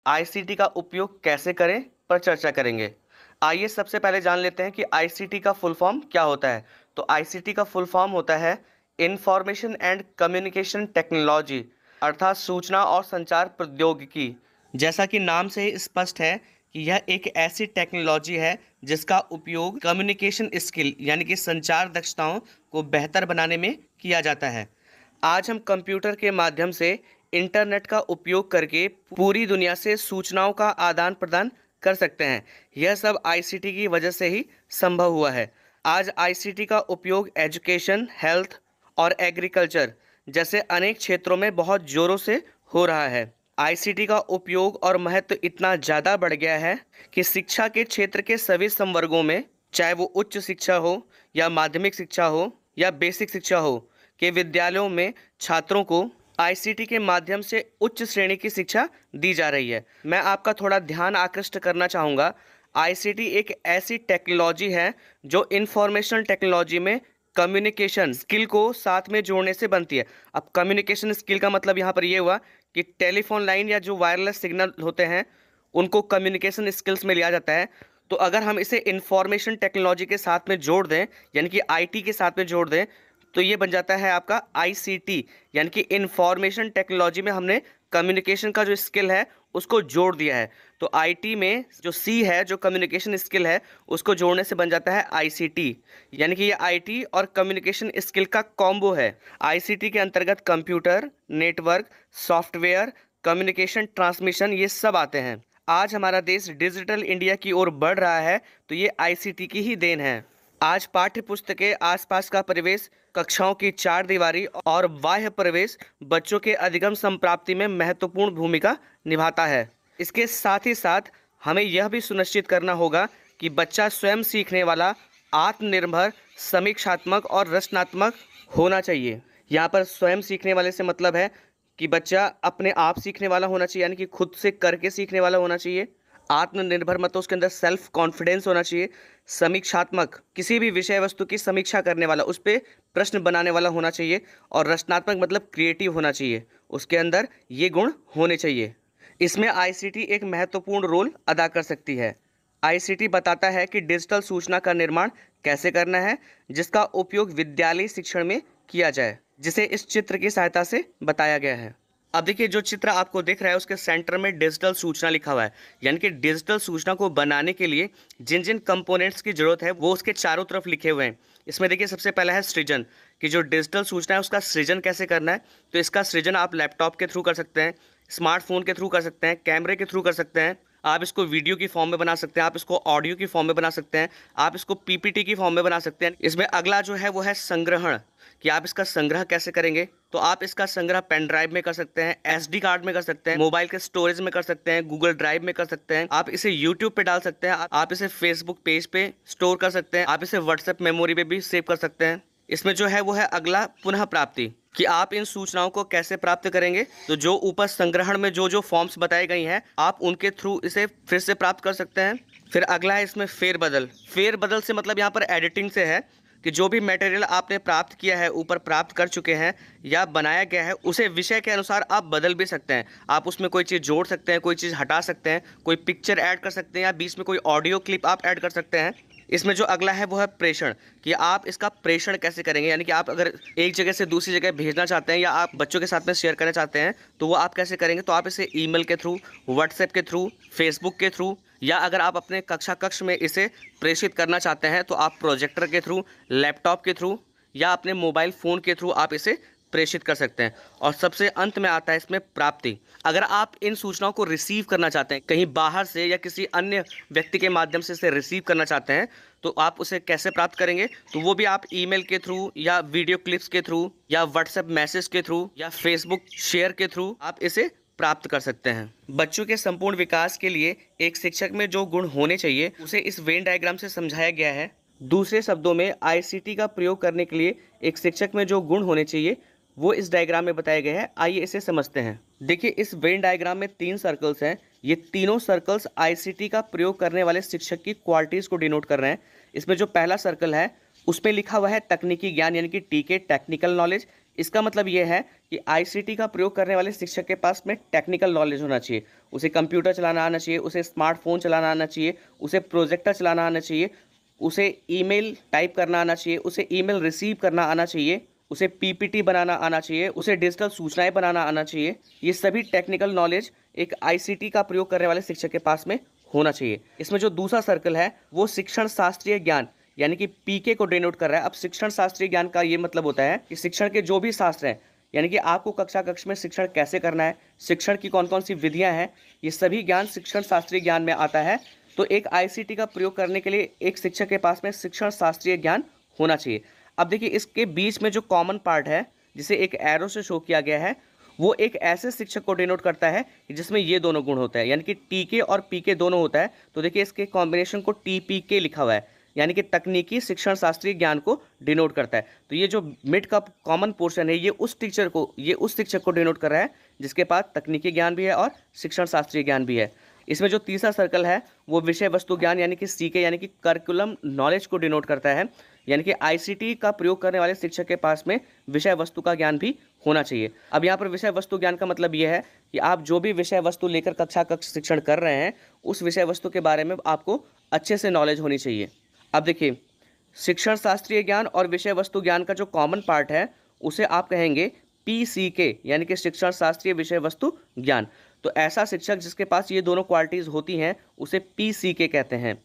ICT का उपयोग कैसे करें पर चर्चा करेंगे। आइए सबसे पहले जान लेते हैं कि आईसीटी का फुल फॉर्म क्या होता है। तो आईसीटी का फुल फॉर्म होता है इंफॉर्मेशन एंड कम्युनिकेशन टेक्नोलॉजी, अर्थात सूचना और संचार प्रौद्योगिकी। जैसा कि नाम से ही स्पष्ट है कि यह एक ऐसी टेक्नोलॉजी है जिसका उपयोग कम्युनिकेशन स्किल यानी कि संचार दक्षताओं को बेहतर बनाने में किया जाता है। आज हम कंप्यूटर के माध्यम से इंटरनेट का उपयोग करके पूरी दुनिया से सूचनाओं का आदान प्रदान कर सकते हैं। यह सब आईसीटी की वजह से ही संभव हुआ है। आज आईसीटी का उपयोग एजुकेशन, हेल्थ और एग्रीकल्चर जैसे अनेक क्षेत्रों में बहुत जोरों से हो रहा है। आईसीटी का उपयोग और महत्व इतना ज़्यादा बढ़ गया है कि शिक्षा के क्षेत्र के सभी संवर्गों में, चाहे वो उच्च शिक्षा हो या माध्यमिक शिक्षा हो या बेसिक शिक्षा हो, के विद्यालयों में छात्रों को आईसीटी के माध्यम से उच्च श्रेणी की शिक्षा दी जा रही है। मैं आपका थोड़ा ध्यान आकृष्ट करना चाहूँगा। आईसीटी एक ऐसी टेक्नोलॉजी है जो इंफॉर्मेशन टेक्नोलॉजी में कम्युनिकेशन स्किल को साथ में जोड़ने से बनती है। अब कम्युनिकेशन स्किल का मतलब यहाँ पर ये हुआ कि टेलीफोन लाइन या जो वायरलेस सिग्नल होते हैं उनको कम्युनिकेशन स्किल्स में लिया जाता है। तो अगर हम इसे इंफॉर्मेशन टेक्नोलॉजी के साथ में जोड़ दें यानी कि आईटी के साथ में जोड़ दें तो ये बन जाता है आपका आईसीटी, यानी कि इंफॉर्मेशन टेक्नोलॉजी में हमने कम्युनिकेशन का जो स्किल है उसको जोड़ दिया है। तो आईटी में जो सी है, जो कम्युनिकेशन स्किल है, उसको जोड़ने से बन जाता है आईसीटी, यानी कि ये आईटी और कम्युनिकेशन स्किल का कॉम्बो है। आईसीटी के अंतर्गत computer, network, software, communication, transmission ये सब आते हैं। आज हमारा देश डिजिटल इंडिया की ओर बढ़ रहा है तो ये आईसीटी की ही देन है। आज पाठ्य पुस्तकें, आसपास का परिवेश, कक्षाओं की चार दीवारी और बाह्य परिवेश बच्चों के अधिगम संप्राप्ति में महत्वपूर्ण भूमिका निभाता है। इसके साथ ही साथ हमें यह भी सुनिश्चित करना होगा कि बच्चा स्वयं सीखने वाला, आत्मनिर्भर, समीक्षात्मक और रचनात्मक होना चाहिए। यहाँ पर स्वयं सीखने वाले से मतलब है कि बच्चा अपने आप सीखने वाला होना चाहिए, यानी कि खुद से करके सीखने वाला होना चाहिए। आत्मनिर्भर मतलब उसके अंदर सेल्फ कॉन्फिडेंस होना चाहिए। समीक्षात्मक, किसी भी विषय वस्तु की समीक्षा करने वाला, उस पर प्रश्न बनाने वाला होना चाहिए। और रचनात्मक मतलब क्रिएटिव होना चाहिए, उसके अंदर ये गुण होने चाहिए। इसमें आईसीटी एक महत्वपूर्ण रोल अदा कर सकती है। आईसीटी बताता है कि डिजिटल सूचना का निर्माण कैसे करना है, जिसका उपयोग विद्यालयी शिक्षण में किया जाए, जिसे इस चित्र की सहायता से बताया गया है। अब देखिए, जो चित्र आपको दिख रहा है उसके सेंटर में डिजिटल सूचना लिखा हुआ है, यानी कि डिजिटल सूचना को बनाने के लिए जिन जिन कंपोनेंट्स की जरूरत है वो उसके चारों तरफ लिखे हुए हैं। इसमें देखिए सबसे पहला है सृजन, कि जो डिजिटल सूचना है उसका सृजन कैसे करना है। तो इसका सृजन आप लैपटॉप के थ्रू कर सकते हैं, स्मार्टफोन के थ्रू कर सकते हैं, कैमरे के थ्रू कर सकते हैं। आप इसको वीडियो की फॉर्म में बना सकते हैं, आप इसको ऑडियो की फॉर्म में बना सकते हैं, आप इसको पीपीटी की फॉर्म में बना सकते हैं। इसमें अगला जो है वो है संग्रहण, कि आप इसका संग्रह कैसे करेंगे। तो आप इसका संग्रह पेन ड्राइव में कर सकते हैं, एसडी कार्ड में कर सकते हैं, मोबाइल के स्टोरेज में कर सकते हैं, गूगल ड्राइव में कर सकते हैं, आप इसे यूट्यूब पे डाल सकते हैं, आप इसे फेसबुक पेज पे स्टोर कर सकते हैं, आप इसे व्हाट्सएप मेमोरी पे भी सेव कर सकते हैं। इसमें जो है वो है अगला पुनः प्राप्ति, कि आप इन सूचनाओं को कैसे प्राप्त करेंगे। तो जो ऊपर संग्रहण में जो जो फॉर्म्स बताई गई हैं आप उनके थ्रू इसे फिर से प्राप्त कर सकते हैं। फिर अगला है इसमें फेरबदल। फेरबदल से मतलब यहाँ पर एडिटिंग से है, कि जो भी मटेरियल आपने प्राप्त किया है, ऊपर प्राप्त कर चुके हैं या बनाया गया है, उसे विषय के अनुसार आप बदल भी सकते हैं। आप उसमें कोई चीज़ जोड़ सकते हैं, कोई चीज़ हटा सकते हैं, कोई पिक्चर ऐड कर सकते हैं या बीच में कोई ऑडियो क्लिप आप ऐड कर सकते हैं। इसमें जो अगला है वो है प्रेषण, कि आप इसका प्रेषण कैसे करेंगे, यानी कि आप अगर एक जगह से दूसरी जगह भेजना चाहते हैं या आप बच्चों के साथ में शेयर करना चाहते हैं तो वो आप कैसे करेंगे। तो आप इसे ईमेल के थ्रू, व्हाट्सएप के थ्रू, फेसबुक के थ्रू, या अगर आप अपने कक्षा कक्ष में इसे प्रेषित करना चाहते हैं तो आप प्रोजेक्टर के थ्रू, लैपटॉप के थ्रू या अपने मोबाइल फ़ोन के थ्रू आप इसे प्रेषित कर सकते हैं। और सबसे अंत में आता है इसमें प्राप्ति। अगर आप इन सूचनाओं को रिसीव करना चाहते हैं कहीं बाहर से या किसी अन्य व्यक्ति के माध्यम से इसे रिसीव करना चाहते हैं तो आप उसे कैसे प्राप्त करेंगे। तो वो भी आप ईमेल के थ्रू या वीडियो क्लिप्स के थ्रू या व्हाट्सएप मैसेज के थ्रू या फेसबुक शेयर के थ्रू आप इसे प्राप्त कर सकते हैं। बच्चों के संपूर्ण विकास के लिए एक शिक्षक में जो गुण होने चाहिए उसे इस वेन डायग्राम से समझाया गया है। दूसरे शब्दों में आईसीटी का प्रयोग करने के लिए एक शिक्षक में जो गुण होने चाहिए वो इस डायग्राम में बताए गए हैं। आइए इसे समझते हैं। देखिए, इस वेन डायग्राम में 3 सर्कल्स हैं। ये तीनों सर्कल्स आईसीटी का प्रयोग करने वाले शिक्षक की क्वालिटीज़ को डिनोट कर रहे हैं। इसमें जो पहला सर्कल है उसमें लिखा हुआ है तकनीकी ज्ञान, यानी कि टीके, टेक्निकल नॉलेज। इसका मतलब ये है कि आईसीटी का प्रयोग करने वाले शिक्षक के पास में टेक्निकल नॉलेज होना चाहिए। उसे कंप्यूटर चलाना आना चाहिए, उसे स्मार्टफोन चलाना आना चाहिए, उसे प्रोजेक्टर चलाना आना चाहिए, उसे ईमेल टाइप करना आना चाहिए, उसे ईमेल रिसीव करना आना चाहिए, उसे पीपीटी बनाना आना चाहिए, उसे डिजिटल सूचनाएं बनाना आना चाहिए। ये सभी टेक्निकल नॉलेज एक आईसीटी का प्रयोग करने वाले शिक्षक के पास में होना चाहिए। इसमें जो दूसरा सर्कल है वो शिक्षण शास्त्रीय ज्ञान यानी कि पीके को डिनोट कर रहा है। अब शिक्षण शास्त्रीय ज्ञान का ये मतलब होता है कि शिक्षण के जो भी शास्त्र हैं, यानी कि आपको कक्षा कक्ष में शिक्षण कैसे करना है, शिक्षण की कौन कौन सी विधियां हैं, ये सभी ज्ञान शिक्षण शास्त्रीय ज्ञान में आता है। तो एक आईसीटी का प्रयोग करने के लिए एक शिक्षक के पास में शिक्षण शास्त्रीय ज्ञान होना चाहिए। अब देखिए इसके बीच में जो कॉमन पार्ट है जिसे एक एरो से शो किया गया है, वो एक ऐसे शिक्षक को डिनोट करता है जिसमें ये दोनों गुण होते हैं, यानी कि टीके और पीके दोनों होता है। तो देखिए इसके कॉम्बिनेशन को टीपीके लिखा हुआ है, यानी कि तकनीकी शिक्षण शास्त्रीय ज्ञान को डिनोट करता है। तो ये जो मिड का कॉमन पोर्शन है ये उस शिक्षक को डिनोट कर रहा है जिसके पास तकनीकी ज्ञान भी है और शिक्षण शास्त्रीय ज्ञान भी है। इसमें जो तीसरा सर्कल है वो विषय वस्तु ज्ञान यानी कि सीके यानी कि करिकुलम नॉलेज को डिनोट करता है, यानी कि आईसीटी का प्रयोग करने वाले शिक्षक के पास में विषय वस्तु का ज्ञान भी होना चाहिए। अब यहाँ पर विषय वस्तु ज्ञान का मतलब ये है कि आप जो भी विषय वस्तु लेकर कक्षा कक्ष शिक्षण कर रहे हैं उस विषय वस्तु के बारे में आपको अच्छे से नॉलेज होनी चाहिए। अब देखिए शिक्षण शास्त्रीय ज्ञान और विषय वस्तु ज्ञान का जो कॉमन पार्ट है उसे आप कहेंगे पीसीके यानी कि शिक्षण शास्त्रीय विषय वस्तु ज्ञान। तो ऐसा शिक्षक जिसके पास ये दोनों क्वालिटीज़ होती हैं उसे पीसीके कहते हैं।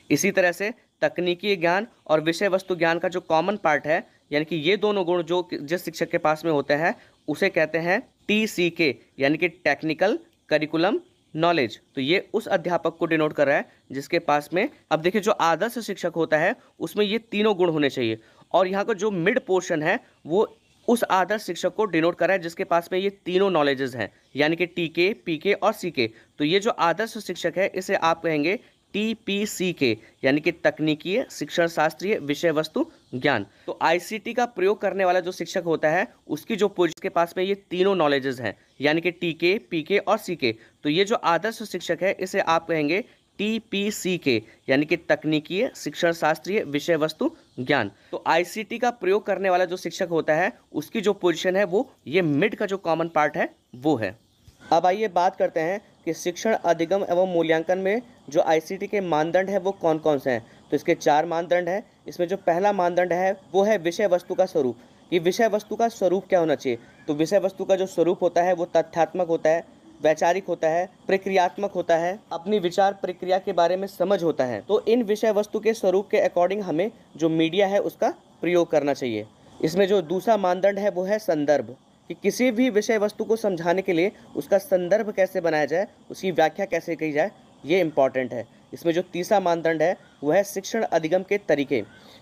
इसी तरह से तकनीकी ज्ञान और विषय वस्तु ज्ञान का जो कॉमन पार्ट है यानी कि ये दोनों गुण जो जिस शिक्षक के पास में होते हैं उसे कहते हैं टीसीके यानी कि टेक्निकल करिकुलम नॉलेज। तो ये उस अध्यापक को डिनोट कर रहा है जिसके पास में, अब देखिए जो आदर्श शिक्षक होता है उसमें ये तीनों गुण होने चाहिए, और यहाँ का जो मिड पोर्शन है वो उस आदर्श शिक्षक को डिनोट कर रहा है जिसके पास में ये तीनों नॉलेजेस हैं, यानी कि टीके पीके और सीके। तो ये जो आदर्श शिक्षक है इसे आप कहेंगे टीपीसीके यानी कि तकनीकी शिक्षण शास्त्रीय विषय वस्तु ज्ञान। तो आईसीटी का प्रयोग करने वाला जो शिक्षक होता है उसकी जो पोजीशन के पास में ये तीनों नॉलेजेस हैं, यानी कि टीके पीके और सीके। तो ये जो आदर्श शिक्षक है इसे आप कहेंगे टीपीसीके यानी कि तकनीकी शिक्षण शास्त्रीय विषय वस्तु ज्ञान। तो आईसीटी का प्रयोग करने वाला जो शिक्षक होता है उसकी जो पोजीशन है वो ये मिड का जो कॉमन पार्ट है वो है। अब आइए बात करते हैं कि शिक्षण अधिगम एवं मूल्यांकन में जो आईसीटी के मानदंड है वो कौन कौन से हैं। तो इसके 4 मानदंड हैं। इसमें जो पहला मानदंड है वो है विषय वस्तु का स्वरूप। ये विषय वस्तु का स्वरूप क्या होना चाहिए? तो विषय वस्तु का जो स्वरूप होता है वो तथ्यात्मक होता है, वैचारिक होता है, प्रक्रियात्मक होता है, अपनी विचार प्रक्रिया के बारे में समझ होता है। तो इन विषय वस्तु के स्वरूप के अकॉर्डिंग हमें जो मीडिया है उसका प्रयोग करना चाहिए। इसमें जो दूसरा मानदंड है वो है संदर्भ, कि किसी भी विषय वस्तु को समझाने के लिए उसका संदर्भ कैसे बनाया जाए, उसकी व्याख्या कैसे की जाए, ये इम्पॉर्टेंट है। इसमें जो तीसरा मानदंड है वह है शिक्षण अधिगम के तरीके,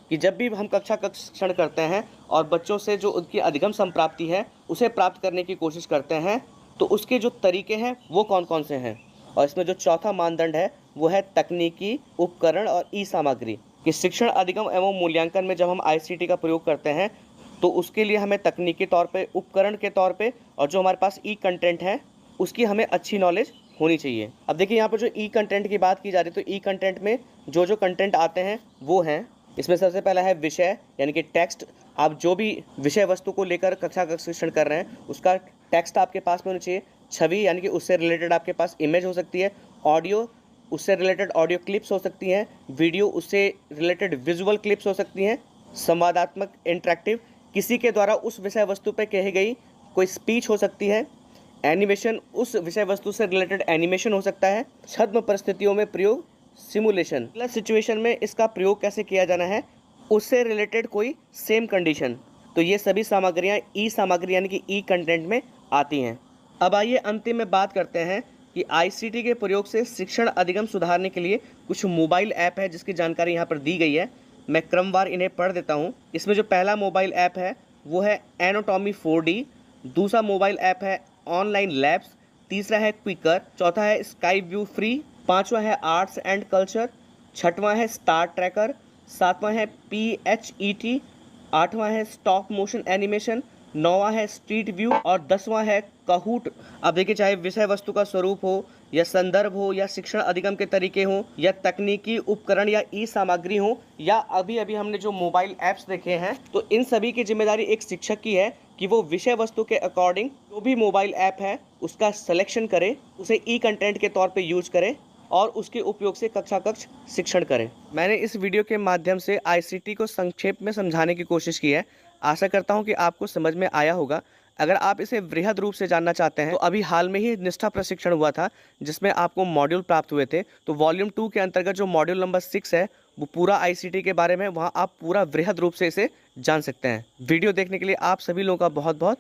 कि जब भी हम कक्षा कक्ष शिक्षण करते हैं और बच्चों से जो उनकी अधिगम संप्राप्ति है उसे प्राप्त करने की कोशिश करते हैं तो उसके जो तरीके हैं वो कौन कौन से हैं। और इसमें जो चौथा मानदंड है वो है तकनीकी उपकरण और ई सामग्री, कि शिक्षण अधिगम एवं मूल्यांकन में जब हम आईसीटी का प्रयोग करते हैं तो उसके लिए हमें तकनीकी तौर पे, उपकरण के तौर पे, और जो हमारे पास ई कंटेंट है उसकी हमें अच्छी नॉलेज होनी चाहिए। अब देखिए यहाँ पर जो ई कंटेंट की बात की जा रही है तो ई कंटेंट में जो जो कंटेंट आते हैं वो हैं, इसमें सबसे पहला है विषय यानी कि टेक्स्ट। आप जो भी विषय वस्तु को लेकर कक्षा का शिक्षण कर रहे हैं उसका टेक्स्ट आपके पास में होना चाहिए। छवि यानी कि उससे रिलेटेड आपके पास इमेज हो सकती है, ऑडियो उससे रिलेटेड ऑडियो क्लिप्स हो सकती हैं, वीडियो उससे रिलेटेड विजुअल क्लिप्स हो सकती हैं, संवादात्मक इंटरेक्टिव किसी के द्वारा उस विषय वस्तु पर कही गई कोई स्पीच हो सकती है, एनिमेशन उस विषय वस्तु से रिलेटेड एनिमेशन हो सकता है, छद्म परिस्थितियों में प्रयोग सिमुलेशन, प्लस सिचुएशन में इसका प्रयोग कैसे किया जाना है उससे रिलेटेड कोई सेम कंडीशन। तो ये सभी सामग्रियाँ ई सामग्री यानी कि ई कंटेंट में आती हैं। अब आइए अंतिम में बात करते हैं कि आईसीटी के प्रयोग से शिक्षण अधिगम सुधारने के लिए कुछ मोबाइल ऐप है जिसकी जानकारी यहाँ पर दी गई है। मैं क्रमवार इन्हें पढ़ देता हूँ। इसमें जो पहला मोबाइल ऐप है वो है एनाटॉमी 4D, दूसरा मोबाइल ऐप है ऑनलाइन लैब्स, तीसरा है क्विकर, चौथा है स्काई व्यू फ्री, पांचवा है आर्ट्स एंड कल्चर, छठवां है स्टार ट्रैकर, सातवां है PHET, आठवां है स्टॉप मोशन एनिमेशन, नौवां है स्ट्रीट व्यू और 10वां है कहूट। अब देखिए चाहे विषय वस्तु का स्वरूप हो या संदर्भ हो या शिक्षण अधिगम के तरीके हो या तकनीकी उपकरण या ई सामग्री हो या अभी अभी हमने जो मोबाइल ऐप्स देखे हैं, तो इन सभी की जिम्मेदारी एक शिक्षक की है कि वो विषय वस्तु के अकॉर्डिंग जो भी मोबाइल ऐप है उसका सिलेक्शन करे, उसे ई कंटेंट के तौर पे यूज करे और उसके उपयोग से कक्षा कक्ष शिक्षण करें। मैंने इस वीडियो के माध्यम से आईसीटी को संक्षेप में समझाने की कोशिश की है। आशा करता हूं कि आपको समझ में आया होगा। अगर आप इसे वृहद रूप से जानना चाहते हैं तो अभी हाल में ही निष्ठा प्रशिक्षण हुआ था जिसमें आपको मॉड्यूल प्राप्त हुए थे। तो वॉल्यूम 2 के अंतर्गत जो मॉड्यूल नंबर 6 है वो पूरा आईसीटी के बारे में, वहाँ आप पूरा वृहद रूप से इसे जान सकते हैं। वीडियो देखने के लिए आप सभी लोगों का बहुत बहुत